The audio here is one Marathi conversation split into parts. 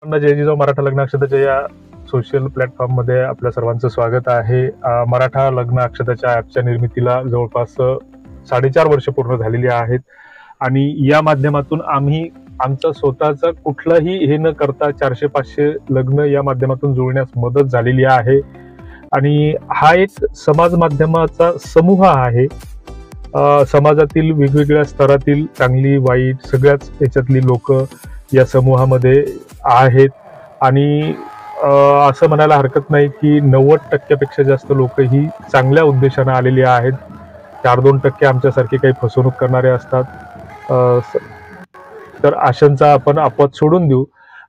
पुन्हा जय जिजाऊ मराठा लग्न अक्षताच्या या सोशल प्लॅटफॉर्म मध्ये आपल्या सर्वांचं स्वागत आहे। मराठा लग्न अक्षताच्या ॲपच्या निर्मितीला जवळपास 4.5 वर्ष पूर्ण झालेली आहेत आणि या माध्यमातून आम्ही आमचा स्वतःचा कुठलाही हे न करता 400-500 लग्न या माध्यमातून जुळण्यास मदत झालेली आहे आणि हा एक समाज माध्यमाचा समूह आहे। समाजातील वेगवेगळ्या स्तरातील चांगली वाईट सगळ्याच याच्यातली लोक या समूहामध्ये आहेत आणि असं म्हणायला हरकत नाही की 90% जास्त लोक ही चांगल्या उद्देशाने आलेली आहेत। 4-2% आमच्यासारखे काही फसवणूक करणारे असतात। तर अशांचा आपण अपवाद सोडून देऊ।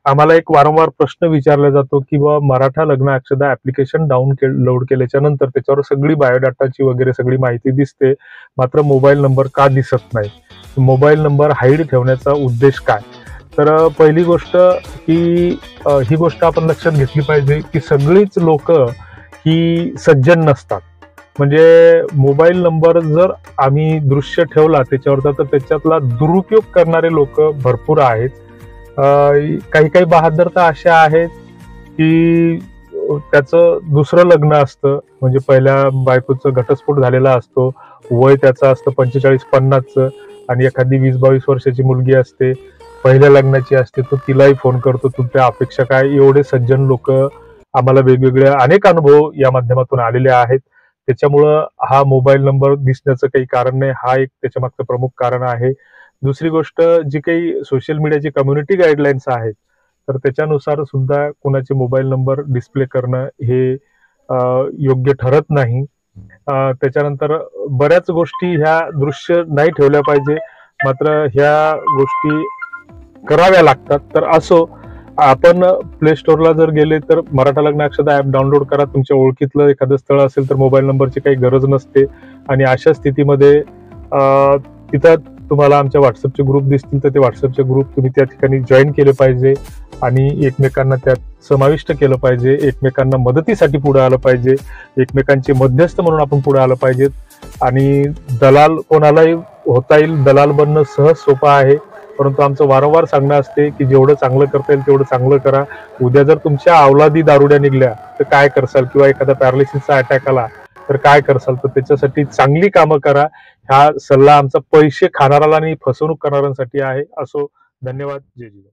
आम्हाला एक वारंवार प्रश्न विचारला जातो की मराठा लग्न अक्षता ऍप्लिकेशन डाउनलोड केल्याच्या नंतर त्याच्यावर सगळी बायोडाटाची वगैरे सगळी माहिती दिसते, मात्र मोबाईल नंबर का दिसत नाही? मोबाईल नंबर हाईड ठेवण्याचा उद्देश काय? तर पहिली गोष्ट की ही गोष्ट आपण लक्षात घेतली पाहिजे की सगळीच लोक ही सज्जन नसतात। म्हणजे मोबाईल नंबर जर आम्ही दृश्य ठेवला त्याच्यावरचा तर त्याच्यातला दुरुपयोग करणारे लोक भरपूर आहेत। काही काही बहादर तर अशा आहेत की त्याचं दुसरं लग्न असतं, म्हणजे पहिल्या बायकोचं घटस्फोट झालेला असतो, वय त्याचं असतं 45-50चं आणि एखादी 20-22 वर्षाची मुलगी असते, पहिल्या लग्नाची असते, तो तिलाही फोन करतो तुमच्या अपेक्षा काय? एवढे सज्जन लोक आम्हाला वेगवेगळे अनेक अनुभव या माध्यमातून आलेले आहेत। त्याच्यामुळं हा मोबाईल नंबर दिसण्याचं काही कारण नाही, हा एक त्याच्या मागचं प्रमुख कारण आहे। दुसरी गोष्ट, जी काही सोशल मीडियाची कम्युनिटी गाईडलाईन्स आहेत तर त्याच्यानुसार सुद्धा कोणाचे मोबाईल नंबर डिस्प्ले करणं हे योग्य ठरत नाही। त्याच्यानंतर बऱ्याच गोष्टी ह्या दृश्य नाही ठेवल्या पाहिजे, मात्र ह्या गोष्टी कराव्या लागतात। तर असो, आपण प्ले स्टोअरला जर गेले तर मराठा लग्न अक्षता ऍप डाउनलोड करा। तुमच्या ओळखीतलं एखादं स्थळ असेल तर मोबाईल नंबरची काही गरज नसते आणि अशा स्थितीमध्ये तिथं तुम्हाला आमच्या व्हॉट्सअपचे ग्रुप दिसतील तर ते व्हॉट्सअपचे ग्रुप तुम्ही त्या ठिकाणी जॉईन केले पाहिजे आणि एकमेकांना त्यात समाविष्ट केलं पाहिजे, एकमेकांना मदतीसाठी पुढे आलं पाहिजे, एकमेकांचे मध्यस्थ म्हणून आपण पुढे आलं पाहिजेत। आणि दलाल कोणालाही होता येईल, दलाल बनणं सहज सोपं आहे, परंतु आमचं वारंवार सांगणं असते की जेवढं चांगलं करता येईल तेवढं चांगलं करा। उद्या जर तुमच्या अवलादी दारुड्या निघल्या तर काय करसाल, किंवा एखादा पॅरालिसिसचा अटॅक आला तर काय करसाल? तर त्याच्यासाठी चांगली कामं करा। हा सल्ला आमचा पैसे खाणाऱ्याला आणि फसवणूक करणाऱ्यांसाठी आहे। असो, धन्यवाद। जय जिजाऊ।